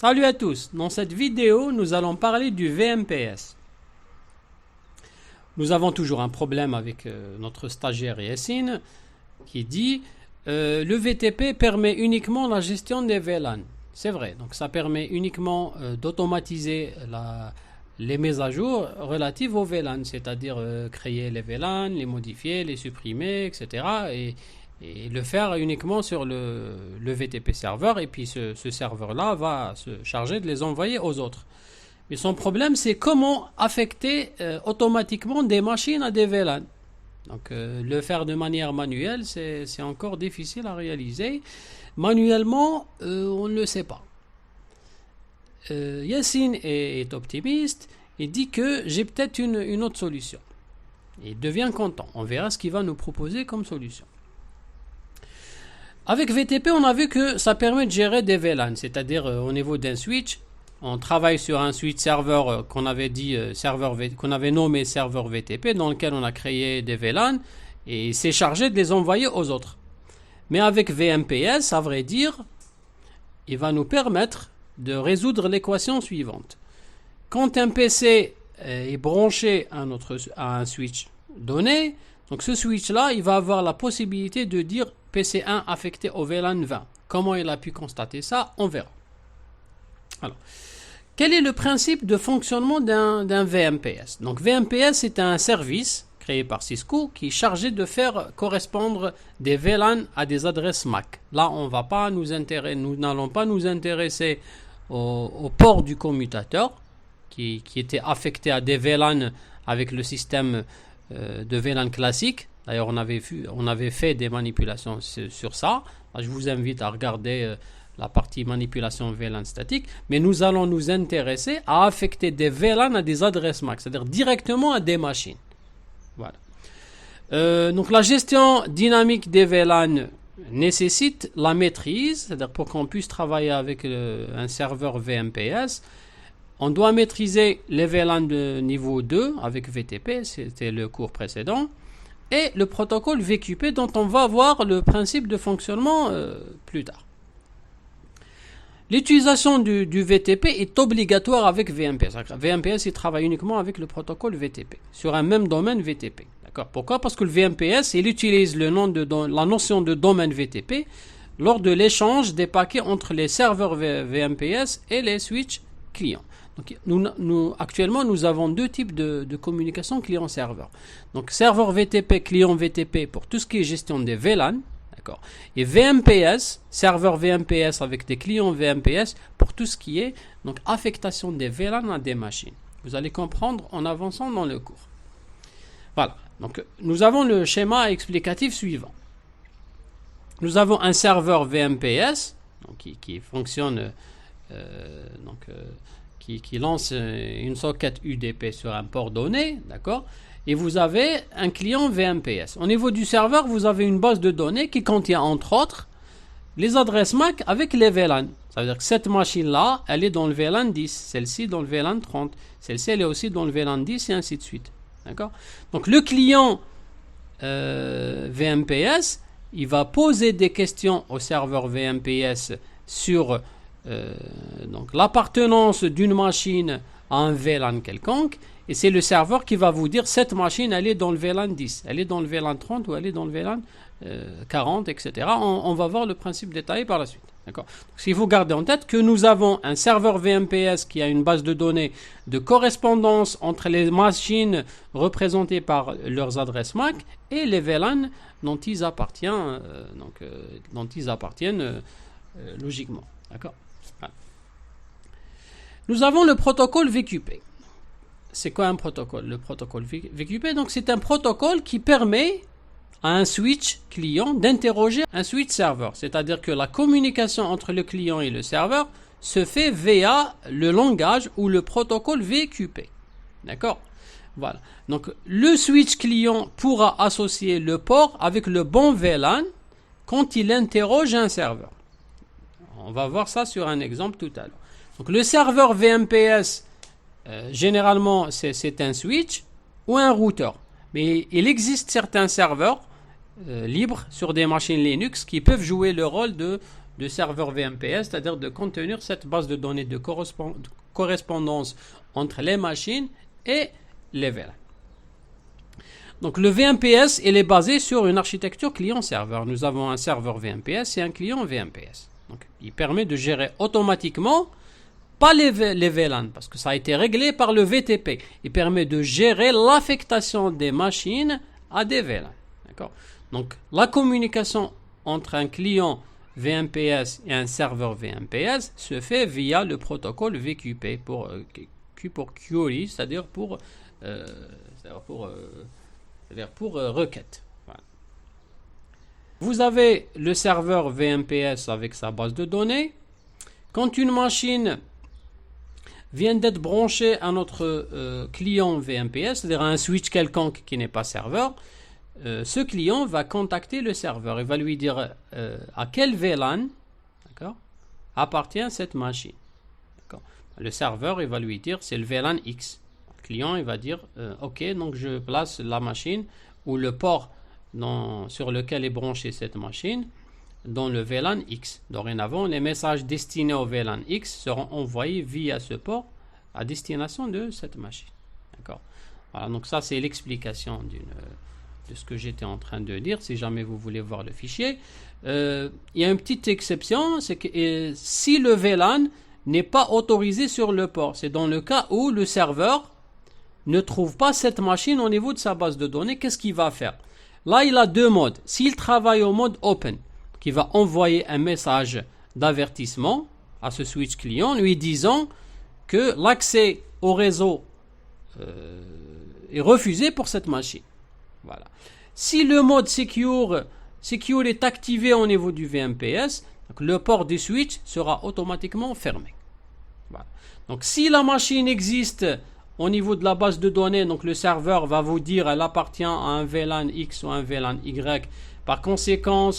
Salut à tous, dans cette vidéo nous allons parler du VMPS. Nous avons toujours un problème avec notre stagiaire Yassine qui dit le VTP permet uniquement la gestion des VLAN. C'est vrai, donc ça permet uniquement d'automatiser les mises à jour relatives aux VLAN, c'est-à-dire créer les VLAN, les modifier, les supprimer, etc. Et le faire uniquement sur le VTP serveur, et puis ce serveur-là va se charger de les envoyer aux autres. Mais son problème, c'est comment affecter automatiquement des machines à des VLAN. Donc le faire de manière manuelle, c'est encore difficile à réaliser. Manuellement, on ne le sait pas. Yassine est optimiste, il dit que j'ai peut-être une autre solution. Il devient content, on verra ce qu'il va nous proposer comme solution. Avec VTP, on a vu que ça permet de gérer des VLAN, c'est-à-dire au niveau d'un switch, on travaille sur un switch serveur qu'on avait nommé serveur VTP, dans lequel on a créé des VLAN et c'est chargé de les envoyer aux autres. Mais avec VMPS, à vrai dire, il va nous permettre de résoudre l'équation suivante. Quand un PC est branché à un switch donné, donc ce switch-là, il va avoir la possibilité de dire PC1 affecté au VLAN 20. Comment il a pu constater ça? On verra. Alors, quel est le principe de fonctionnement d'un VMPS? Donc VMPS, c'est un service créé par Cisco qui est chargé de faire correspondre des VLAN à des adresses MAC. Là, nous n'allons pas nous intéresser au port du commutateur qui était affecté à des VLAN avec le système de VLAN classique. D'ailleurs, on avait fait des manipulations sur ça. Là, je vous invite à regarder la partie manipulation VLAN statique. Mais nous allons nous intéresser à affecter des VLAN à des adresses MAC, c'est-à-dire directement à des machines. Voilà. Donc la gestion dynamique des VLAN nécessite la maîtrise, c'est-à-dire pour qu'on puisse travailler avec un serveur VMPS, on doit maîtriser les VLAN de niveau 2 avec VTP, c'était le cours précédent, et le protocole VQP dont on va voir le principe de fonctionnement plus tard. L'utilisation du VTP est obligatoire avec VMPS. VMPS il travaille uniquement avec le protocole VTP, sur un même domaine VTP. D'accord? Pourquoi? Parce que le VMPS il utilise la notion de domaine VTP lors de l'échange des paquets entre les serveurs VMPS et les switches clients. Donc, actuellement, nous avons deux types de communication client-serveur. Donc, serveur VTP, client VTP pour tout ce qui est gestion des VLAN. D'accord. Et VMPS, serveur VMPS avec des clients VMPS pour tout ce qui est donc, affectation des VLAN à des machines. Vous allez comprendre en avançant dans le cours. Voilà. Donc, nous avons le schéma explicatif suivant. Nous avons un serveur VMPS donc, qui fonctionne qui lance une socket UDP sur un port donné, d'accord? Et vous avez un client VMPS. Au niveau du serveur, vous avez une base de données qui contient entre autres les adresses MAC avec les VLAN. Ça veut dire que cette machine-là, elle est dans le VLAN 10, celle-ci dans le VLAN 30, celle-ci elle est aussi dans le VLAN 10 et ainsi de suite. D'accord? Donc le client VMPS, il va poser des questions au serveur VMPS sur donc l'appartenance d'une machine à un VLAN quelconque, et c'est le serveur qui va vous dire cette machine elle est dans le VLAN 10, elle est dans le VLAN 30 ou elle est dans le VLAN 40, etc. On va voir le principe détaillé par la suite. D'accord. Donc, si vous gardez en tête que nous avons un serveur VMPS qui a une base de données de correspondance entre les machines représentées par leurs adresses MAC et les VLAN dont ils appartiennent, logiquement. D'accord. Voilà. Nous avons le protocole VQP. C'est quoi un protocole? Le protocole VQP, donc c'est un protocole qui permet à un switch client d'interroger un switch serveur. C'est-à-dire que la communication entre le client et le serveur se fait via le langage ou le protocole VQP. D'accord? Voilà. Donc le switch client pourra associer le port avec le bon VLAN quand il interroge un serveur. On va voir ça sur un exemple tout à l'heure. Donc le serveur VMPS, généralement c'est un switch ou un routeur. Mais il existe certains serveurs libres sur des machines Linux qui peuvent jouer le rôle de de serveur VMPS, c'est-à-dire de contenir cette base de données de correspondance entre les machines et les VLAN. Donc le VMPS, il est basé sur une architecture client-serveur. Nous avons un serveur VMPS et un client VMPS. Donc il permet de gérer automatiquement, pas les VLAN, parce que ça a été réglé par le VTP. Il permet de gérer l'affectation des machines à des VLAN. D'accord ? Donc la communication entre un client VMPS et un serveur VMPS se fait via le protocole VQP pour query, c'est-à-dire pour requête. Voilà. Vous avez le serveur VMPS avec sa base de données. Quand une machine vient d'être branchée à notre client VMPS, c'est-à-dire à un switch quelconque qui n'est pas serveur, ce client va contacter le serveur et va lui dire à quel VLAN, d'accord, appartient cette machine. D'accord. Le serveur, il va lui dire c'est le VLAN X. Le client, il va dire ok, donc je place la machine ou le port sur lequel est branchée cette machine dans le VLAN X. Dorénavant, les messages destinés au VLAN X seront envoyés via ce port à destination de cette machine. D'accord. Voilà, donc ça c'est l'explication de ce que j'étais en train de dire, si jamais vous voulez voir le fichier. Il y a une petite exception, c'est que si le VLAN n'est pas autorisé sur le port, c'est dans le cas où le serveur ne trouve pas cette machine au niveau de sa base de données, qu'est-ce qu'il va faire? Là, il a deux modes. S'il travaille au mode open, qui va envoyer un message d'avertissement à ce switch client, lui disant que l'accès au réseau est refusé pour cette machine. Voilà. Si le mode secure est activé au niveau du VMPS, donc le port du switch sera automatiquement fermé. Voilà. Donc si la machine existe au niveau de la base de données, donc le serveur va vous dire elle appartient à un VLAN X ou un VLAN Y. Par conséquent,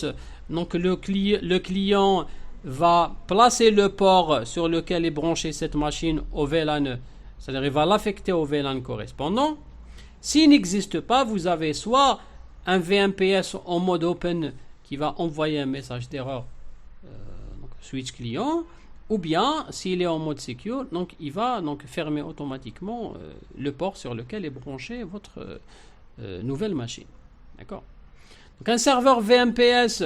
donc le client va placer le port sur lequel est branchée cette machine au VLAN, c'est-à-dire il va l'affecter au VLAN correspondant. S'il n'existe pas, vous avez soit un VMPS en mode open qui va envoyer un message d'erreur switch client, ou bien s'il est en mode secure, donc il va donc fermer automatiquement le port sur lequel est branchée votre nouvelle machine. D'accord. Donc un serveur VMPS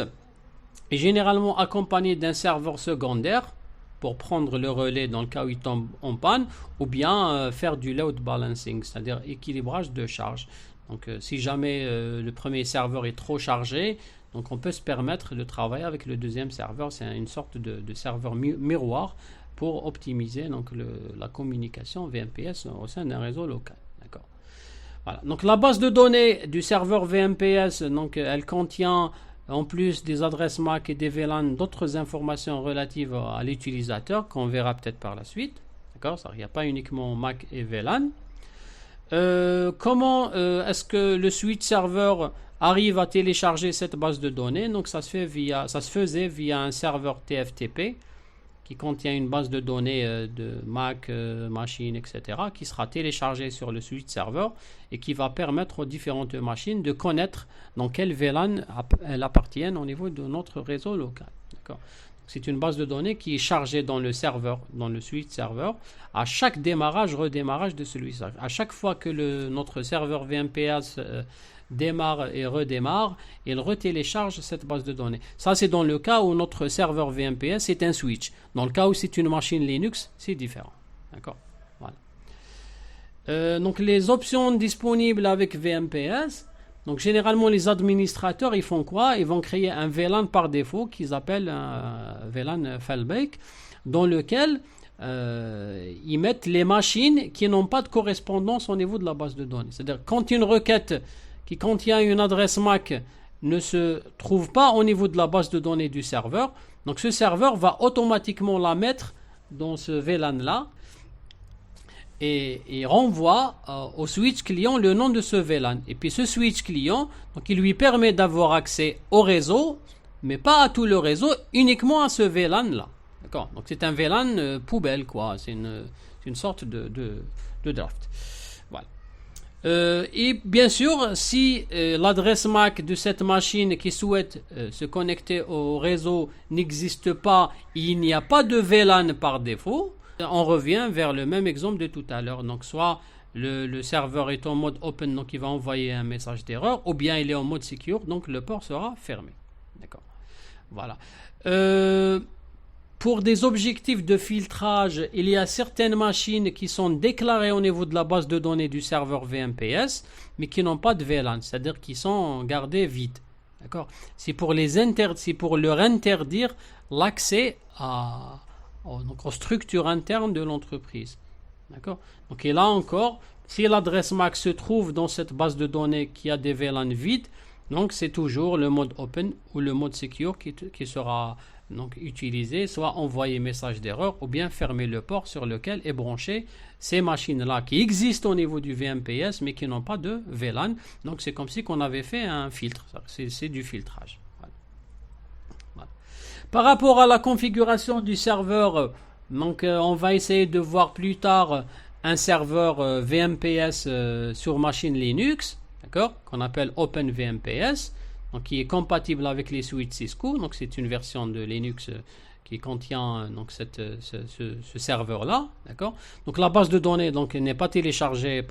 est généralement accompagné d'un serveur secondaire pour prendre le relais dans le cas où il tombe en panne, ou bien faire du load balancing, c'est-à-dire équilibrage de charge. Donc si jamais le premier serveur est trop chargé, donc on peut se permettre de travailler avec le deuxième serveur. C'est une sorte de serveur miroir pour optimiser donc la communication VMPS au sein d'un réseau local. D'accord. Voilà. Donc la base de données du serveur VMPS, donc elle contient en plus des adresses MAC et des VLAN, d'autres informations relatives à l'utilisateur qu'on verra peut-être par la suite. D'accord. Il n'y a pas uniquement MAC et VLAN. Comment est-ce que le switch serveur arrive à télécharger cette base de données? Donc ça se faisait via un serveur TFTP qui contient une base de données de Mac, machine, etc. qui sera téléchargée sur le switch serveur et qui va permettre aux différentes machines de connaître dans quel VLAN elles appartiennent au niveau de notre réseau local. D'accord. C'est une base de données qui est chargée dans le serveur, dans le switch serveur, à chaque démarrage, redémarrage de celui-ci. À chaque fois que notre serveur VMPS démarre et redémarre, il retélécharge cette base de données. Ça, c'est dans le cas où notre serveur VMPS est un switch. Dans le cas où c'est une machine Linux, c'est différent. D'accord. Voilà. Donc, les options disponibles avec VMPS. Donc, généralement, les administrateurs, ils font quoi? Ils vont créer un VLAN par défaut qu'ils appellent un VLAN fallback, dans lequel ils mettent les machines qui n'ont pas de correspondance au niveau de la base de données. C'est-à-dire, quand une requête qui contient une adresse MAC ne se trouve pas au niveau de la base de données du serveur, donc ce serveur va automatiquement la mettre dans ce VLAN-là et renvoie au switch client le nom de ce VLAN. Et puis ce switch client, donc il lui permet d'avoir accès au réseau, mais pas à tout le réseau, uniquement à ce VLAN-là. D'accord. Donc c'est un VLAN poubelle, quoi. C'est une sorte de draft. Voilà. Et bien sûr, si l'adresse MAC de cette machine qui souhaite se connecter au réseau n'existe pas, il n'y a pas de VLAN par défaut, on revient vers le même exemple de tout à l'heure. Donc soit le serveur est en mode open, donc il va envoyer un message d'erreur, ou bien il est en mode secure, donc le port sera fermé. D'accord. Voilà. Pour des objectifs de filtrage, il y a certaines machines qui sont déclarées au niveau de la base de données du serveur VMPS, mais qui n'ont pas de VLAN, c'est-à-dire qui sont gardées vides. D'accord. C'est pour leur interdire l'accès aux structures internes de l'entreprise. D'accord. Donc, et là encore, si l'adresse MAC se trouve dans cette base de données qui a des VLAN vides, donc c'est toujours le mode open ou le mode secure qui sera donc utilisé, soit envoyer message d'erreur ou bien fermer le port sur lequel est branché ces machines-là qui existent au niveau du VMPS mais qui n'ont pas de VLAN. Donc c'est comme si on avait fait un filtre, c'est du filtrage. Voilà. Voilà. Par rapport à la configuration du serveur, donc on va essayer de voir plus tard un serveur VMPS sur machine Linux, d'accord, qu'on appelle OpenVMPS. Donc, qui est compatible avec les suites Cisco. Donc, c'est une version de Linux qui contient donc ce serveur-là. D'accord. Donc, la base de données n'est pas téléchargée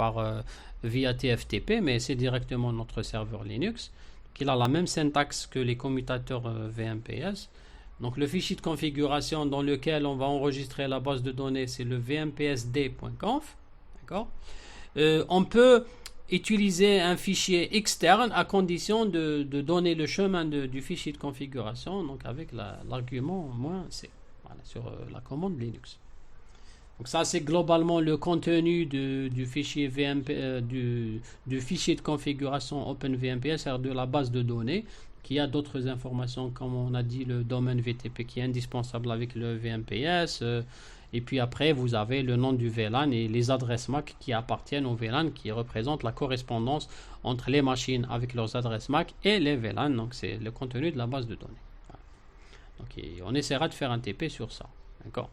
via TFTP, mais c'est directement notre serveur Linux, qui a la même syntaxe que les commutateurs VMPS. Donc, le fichier de configuration dans lequel on va enregistrer la base de données, c'est le vmpsd.conf. D'accord. On peut utiliser un fichier externe à condition de donner le chemin du fichier de configuration, donc avec l'argument -c, voilà, sur la commande Linux. Donc ça c'est globalement le contenu du fichier du fichier de configuration OpenVMPS, de la base de données, qui a d'autres informations, comme on a dit, le domaine VTP qui est indispensable avec le VMPS. Et puis après, vous avez le nom du VLAN et les adresses MAC qui appartiennent au VLAN, qui représentent la correspondance entre les machines avec leurs adresses MAC et les VLAN. Donc, c'est le contenu de la base de données. Donc, on essaiera de faire un TP sur ça. D'accord.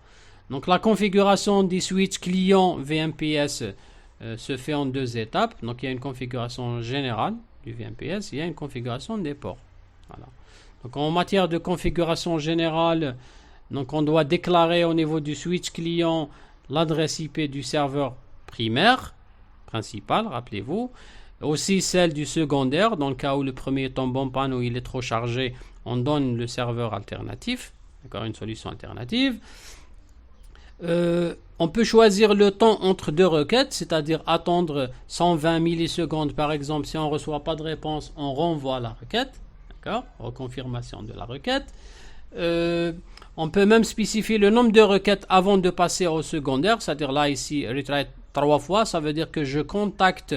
Donc, la configuration des switches clients VMPS se fait en deux étapes. Donc, il y a une configuration générale du VMPS et il y a une configuration des ports. Voilà. Donc, en matière de configuration générale, donc on doit déclarer au niveau du switch client l'adresse IP du serveur principal, rappelez-vous. Aussi celle du secondaire, dans le cas où le premier tombe en panne ou il est trop chargé, on donne le serveur alternatif, d'accord, une solution alternative. On peut choisir le temps entre deux requêtes, c'est-à-dire attendre 120 millisecondes par exemple. Si on ne reçoit pas de réponse, on renvoie la requête, d'accord, reconfirmation de la requête. On peut même spécifier le nombre de requêtes avant de passer au secondaire, c'est-à-dire là ici retry 3 fois, ça veut dire que je contacte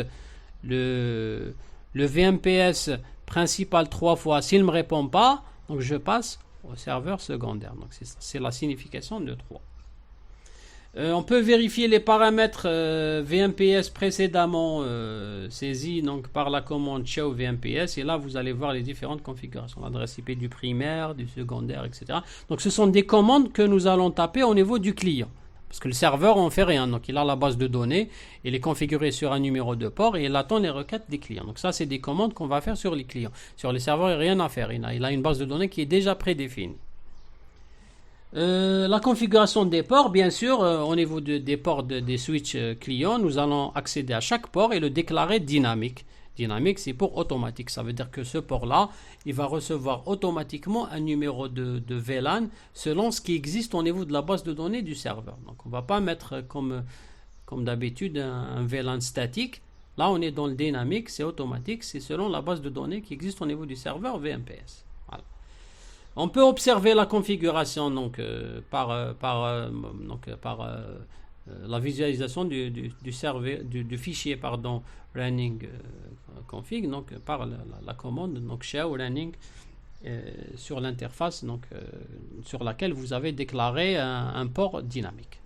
le VMPS principal 3 fois. S'il ne me répond pas, donc je passe au serveur secondaire. Donc c'est la signification de 3. On peut vérifier les paramètres VMPS précédemment saisis donc, par la commande show VMPS, et là vous allez voir les différentes configurations, l'adresse IP du primaire, du secondaire, etc. Donc ce sont des commandes que nous allons taper au niveau du client, parce que le serveur on fait rien, donc il a la base de données, il est configuré sur un numéro de port et il attend les requêtes des clients. Donc ça c'est des commandes qu'on va faire sur les clients. Sur les serveurs il n'y a rien à faire, il a une base de données qui est déjà prédéfinie. La configuration des ports, bien sûr, au niveau des ports des switches clients, nous allons accéder à chaque port et le déclarer dynamique. Dynamique, c'est pour automatique. Ça veut dire que ce port-là, il va recevoir automatiquement un numéro de VLAN selon ce qui existe au niveau de la base de données du serveur. Donc, on ne va pas mettre comme d'habitude un VLAN statique. Là, on est dans le dynamique, c'est automatique, c'est selon la base de données qui existe au niveau du serveur VMPS. Voilà. On peut observer la configuration donc, par la visualisation du fichier running config, donc par la commande donc show running sur l'interface sur laquelle vous avez déclaré un port dynamique.